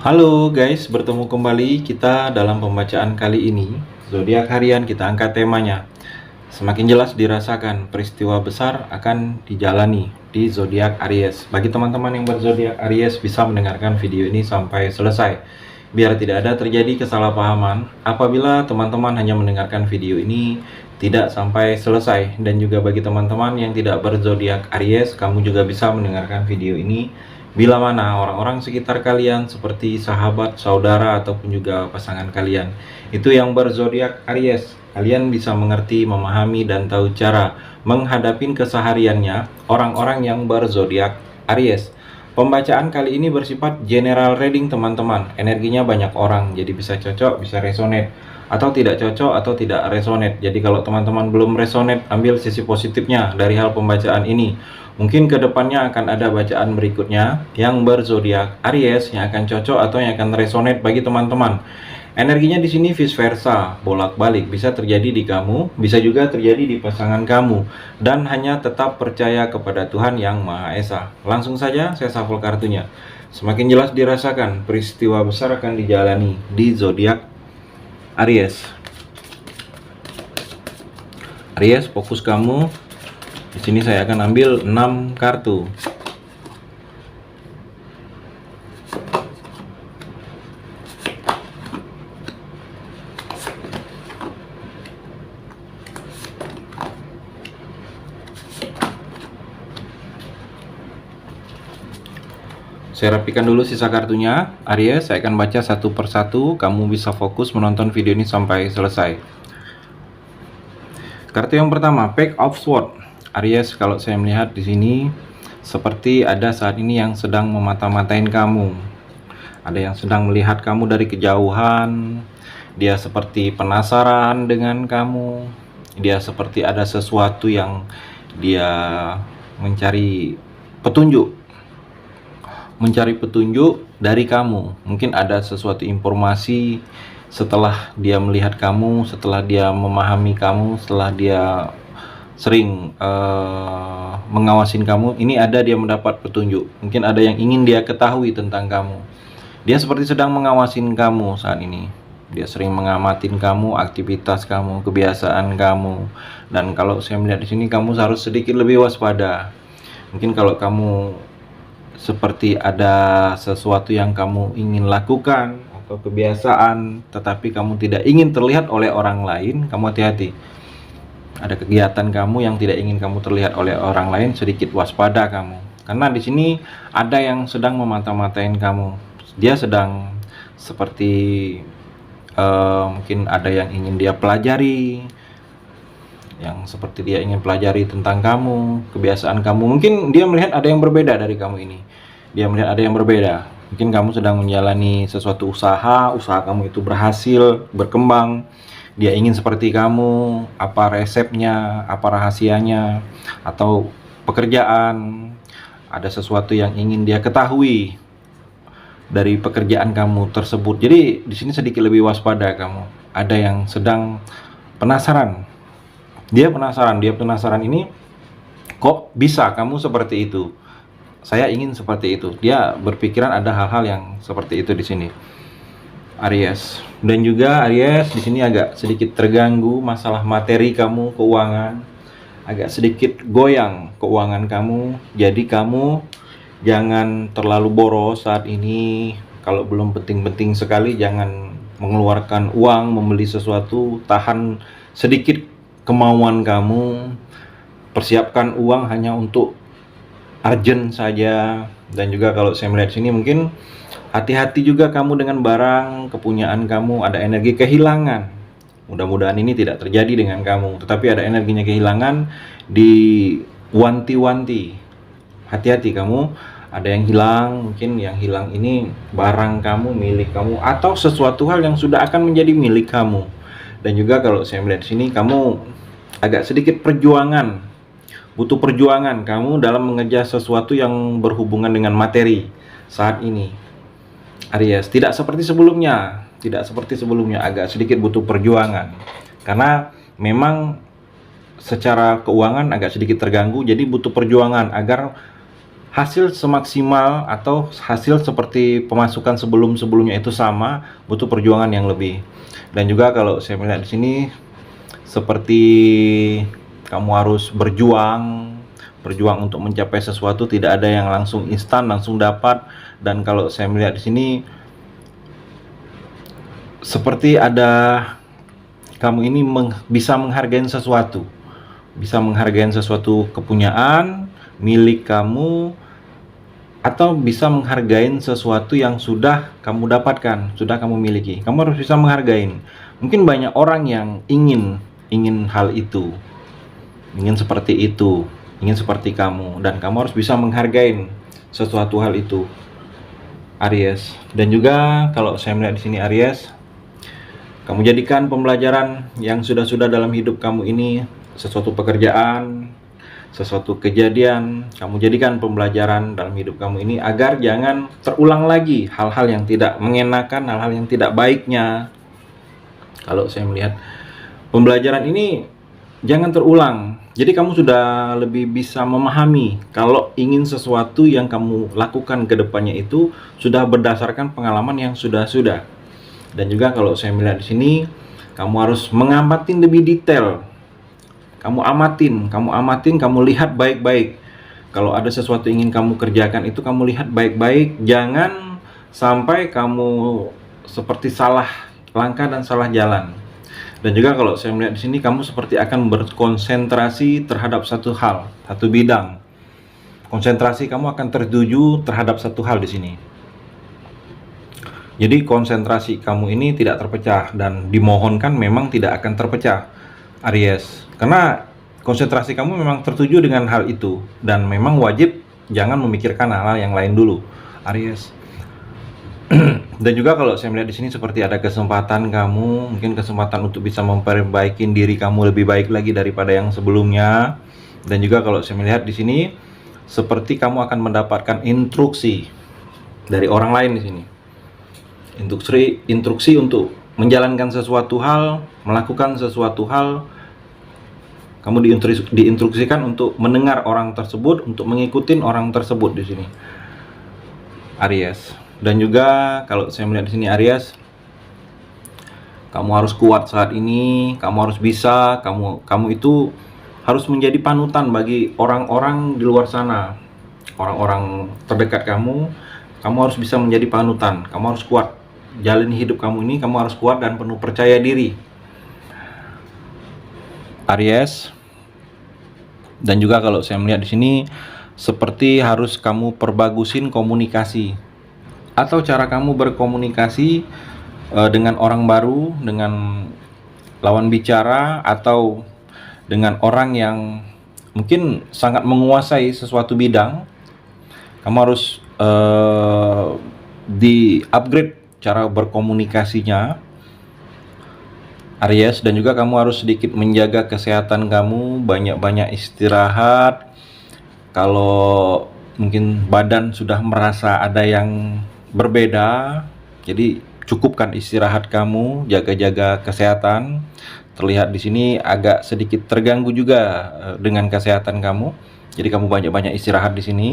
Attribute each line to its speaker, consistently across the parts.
Speaker 1: Halo guys, bertemu kembali kita dalam pembacaan kali ini. Zodiak harian kita angkat temanya. Semakin jelas dirasakan peristiwa besar akan dijalani di zodiak Aries. Bagi teman-teman yang berzodiak Aries bisa mendengarkan video ini sampai selesai. Biar tidak ada terjadi kesalahpahaman apabila teman-teman hanya mendengarkan video ini tidak sampai selesai. Dan juga bagi teman-teman yang tidak berzodiak Aries, kamu juga bisa mendengarkan video ini bila mana orang-orang sekitar kalian seperti sahabat, saudara, ataupun juga pasangan kalian itu yang berzodiak Aries, kalian bisa mengerti, memahami, dan tahu cara menghadapi kesehariannya orang-orang yang berzodiak Aries. Pembacaan kali ini bersifat general reading teman-teman. Energinya banyak orang, jadi bisa cocok, bisa resonate, atau tidak cocok, atau tidak resonate. Jadi kalau teman-teman belum resonate, ambil sisi positifnya dari hal pembacaan ini. Mungkin kedepannya akan ada bacaan berikutnya yang berzodiak Aries yang akan cocok atau yang akan resonate bagi teman-teman. Energinya di sini vice versa, bolak-balik, bisa terjadi di kamu, bisa juga terjadi di pasangan kamu, dan hanya tetap percaya kepada Tuhan Yang Maha Esa. Langsung saja saya shuffle kartunya. Semakin jelas dirasakan peristiwa besar akan dijalani di zodiak Aries. Aries, fokus kamu. Di sini saya akan ambil 6 kartu. Saya rapikan dulu sisa kartunya. Aries, saya akan baca satu persatu. Kamu bisa fokus menonton video ini sampai selesai. Kartu yang pertama, Page of Swords. Aries, kalau saya melihat di sini seperti ada saat ini yang sedang memata-matain kamu. Ada yang sedang melihat kamu dari kejauhan. Dia seperti penasaran dengan kamu. Dia seperti ada sesuatu yang dia mencari petunjuk. Mencari petunjuk dari kamu. Mungkin ada sesuatu informasi setelah dia melihat kamu, setelah dia memahami kamu, setelah dia sering mengawasin kamu, ini ada dia mendapat petunjuk. Mungkin ada yang ingin dia ketahui tentang kamu. Dia seperti sedang mengawasin kamu saat ini. Dia sering mengamatin kamu, aktivitas kamu, kebiasaan kamu. Dan kalau saya melihat di sini, kamu harus sedikit lebih waspada. Mungkin kalau kamu seperti ada sesuatu yang kamu ingin lakukan atau kebiasaan, tetapi kamu tidak ingin terlihat oleh orang lain, kamu hati-hati. Ada kegiatan kamu yang tidak ingin kamu terlihat oleh orang lain, sedikit waspada kamu. Karena di sini ada yang sedang memata-matain kamu. Dia sedang seperti mungkin ada yang ingin dia pelajari, yang seperti dia ingin pelajari tentang kamu, kebiasaan kamu. Mungkin dia melihat ada yang berbeda dari kamu ini. Dia melihat ada yang berbeda. Mungkin kamu sedang menjalani sesuatu usaha kamu itu berhasil, berkembang. Dia ingin seperti kamu, apa resepnya, apa rahasianya, atau pekerjaan. Ada sesuatu yang ingin dia ketahui dari pekerjaan kamu tersebut. Jadi di sini sedikit lebih waspada kamu. Ada yang sedang penasaran. Dia penasaran ini, kok bisa kamu seperti itu? Saya ingin seperti itu. Dia berpikiran ada hal-hal yang seperti itu di sini. Aries, dan juga Aries di sini agak sedikit terganggu masalah materi kamu, keuangan, agak sedikit goyang keuangan kamu. Jadi kamu jangan terlalu boros saat ini. Kalau belum penting-penting sekali, jangan mengeluarkan uang membeli sesuatu. Tahan sedikit kemauan kamu. Persiapkan uang hanya untuk urgent saja. Dan juga kalau saya melihat sini, mungkin hati-hati juga kamu dengan barang kepunyaan kamu. Ada energi kehilangan. Mudah-mudahan ini tidak terjadi dengan kamu, tetapi ada energinya kehilangan, diwanti-wanti. Hati-hati kamu, ada yang hilang. Mungkin yang hilang ini barang kamu, milik kamu, atau sesuatu hal yang sudah akan menjadi milik kamu. Dan juga kalau saya melihat sini, kamu agak sedikit perjuangan. Butuh perjuangan kamu dalam mengejar sesuatu yang berhubungan dengan materi saat ini. Aries, tidak seperti sebelumnya, agak sedikit butuh perjuangan. Karena memang secara keuangan agak sedikit terganggu, jadi butuh perjuangan agar hasil semaksimal atau hasil seperti pemasukan sebelum-sebelumnya itu sama, butuh perjuangan yang lebih. Dan juga kalau saya melihat di sini seperti kamu harus berjuang untuk mencapai sesuatu, tidak ada yang langsung instan, langsung dapat. Dan kalau saya melihat di sini seperti ada kamu ini bisa menghargai sesuatu, kepunyaan milik kamu, atau bisa menghargai sesuatu yang sudah kamu dapatkan, sudah kamu miliki. Kamu harus bisa menghargai. Mungkin banyak orang yang ingin hal itu, ingin seperti itu, ingin seperti kamu, dan kamu harus bisa menghargai sesuatu hal itu, Aries. Dan juga kalau saya melihat di sini, Aries, kamu jadikan pembelajaran yang sudah-sudah dalam hidup kamu ini, sesuatu pekerjaan, sesuatu kejadian, kamu jadikan pembelajaran dalam hidup kamu ini agar jangan terulang lagi hal-hal yang tidak mengenakan, hal-hal yang tidak baiknya. Kalau saya melihat pembelajaran ini jangan terulang. Jadi kamu sudah lebih bisa memahami kalau ingin sesuatu yang kamu lakukan ke depannya itu sudah berdasarkan pengalaman yang sudah-sudah. Dan juga kalau saya melihat di sini, kamu harus mengamati lebih detail. Kamu amatin, kamu lihat baik-baik. Kalau ada sesuatu ingin kamu kerjakan itu kamu lihat baik-baik. Jangan sampai kamu seperti salah langkah dan salah jalan. Dan juga kalau saya melihat di sini, kamu seperti akan berkonsentrasi terhadap satu hal, satu bidang. Konsentrasi kamu akan tertuju terhadap satu hal di sini. Jadi konsentrasi kamu ini tidak terpecah, dan dimohonkan memang tidak akan terpecah, Aries. Karena konsentrasi kamu memang tertuju dengan hal itu, dan memang wajib jangan memikirkan hal-hal yang lain dulu, Aries. Dan juga kalau saya melihat di sini seperti ada kesempatan kamu, mungkin kesempatan untuk bisa memperbaiki diri kamu lebih baik lagi daripada yang sebelumnya. Dan juga kalau saya melihat di sini seperti kamu akan mendapatkan instruksi dari orang lain di sini. Instruksi untuk menjalankan sesuatu hal, melakukan sesuatu hal. Kamu diinstruksikan untuk mendengar orang tersebut, untuk mengikuti orang tersebut di sini, Aries. Dan juga kalau saya melihat di sini, Aries, kamu harus kuat saat ini, kamu harus bisa, kamu itu harus menjadi panutan bagi orang-orang di luar sana, orang-orang terdekat kamu. Kamu harus bisa menjadi panutan, kamu harus kuat. Jalani hidup kamu ini, kamu harus kuat dan penuh percaya diri, Aries. Dan juga kalau saya melihat di sini seperti harus kamu perbagusin komunikasi atau cara kamu berkomunikasi dengan orang baru, dengan lawan bicara, atau dengan orang yang mungkin sangat menguasai sesuatu bidang. Kamu harus di-upgrade cara berkomunikasinya, Aries. Dan juga kamu harus sedikit menjaga kesehatan kamu, banyak-banyak istirahat. Kalau mungkin badan sudah merasa ada yang berbeda, jadi cukupkan istirahat kamu, jaga-jaga kesehatan. Terlihat di sini agak sedikit terganggu juga dengan kesehatan kamu. Jadi kamu banyak-banyak istirahat di sini,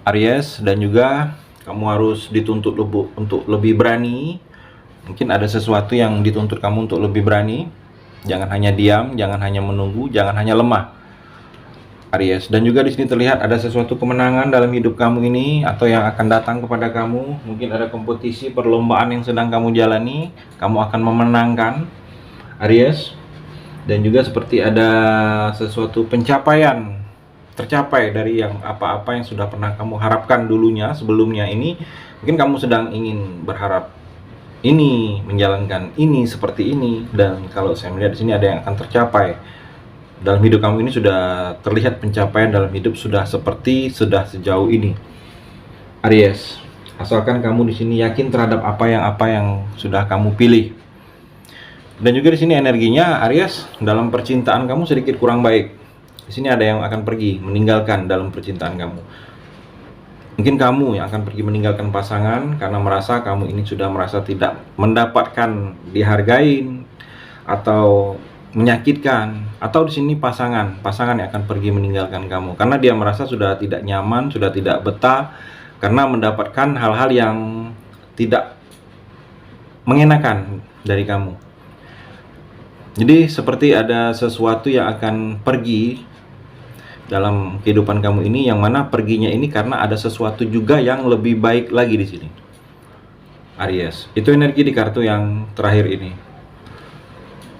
Speaker 1: Aries. Dan juga kamu harus dituntut untuk lebih berani. Mungkin ada sesuatu yang dituntut kamu untuk lebih berani. Jangan hanya diam, jangan hanya menunggu, jangan hanya lemah, Aries. Dan juga di sini terlihat ada sesuatu kemenangan dalam hidup kamu ini, atau yang akan datang kepada kamu. Mungkin ada kompetisi, perlombaan yang sedang kamu jalani, kamu akan memenangkan, Aries. Dan juga seperti ada sesuatu pencapaian tercapai dari yang apa-apa yang sudah pernah kamu harapkan dulunya, sebelumnya ini. Mungkin kamu sedang ingin berharap ini, menjalankan ini, seperti ini. Dan kalau saya melihat di sini ada yang akan tercapai dalam hidup kamu ini. Sudah terlihat pencapaian dalam hidup, sudah sejauh ini, Aries. Asalkan kamu di sini yakin terhadap apa yang sudah kamu pilih. Dan juga di sini energinya, Aries, dalam percintaan kamu sedikit kurang baik. Di sini ada yang akan pergi, meninggalkan dalam percintaan kamu. Mungkin kamu yang akan pergi meninggalkan pasangan karena kamu ini sudah merasa tidak mendapatkan dihargain, atau menyakitkan, atau di sini pasangan yang akan pergi meninggalkan kamu karena dia merasa sudah tidak nyaman, sudah tidak betah karena mendapatkan hal-hal yang tidak mengenakan dari kamu. Jadi seperti ada sesuatu yang akan pergi dalam kehidupan kamu ini, yang mana perginya ini karena ada sesuatu juga yang lebih baik lagi di sini. Aries, itu energi di kartu yang terakhir ini.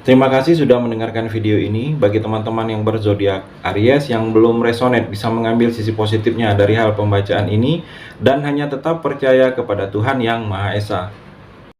Speaker 1: Terima kasih sudah mendengarkan video ini. Bagi teman-teman yang berzodiak Aries yang belum resonate, bisa mengambil sisi positifnya dari hal pembacaan ini dan hanya tetap percaya kepada Tuhan Yang Maha Esa.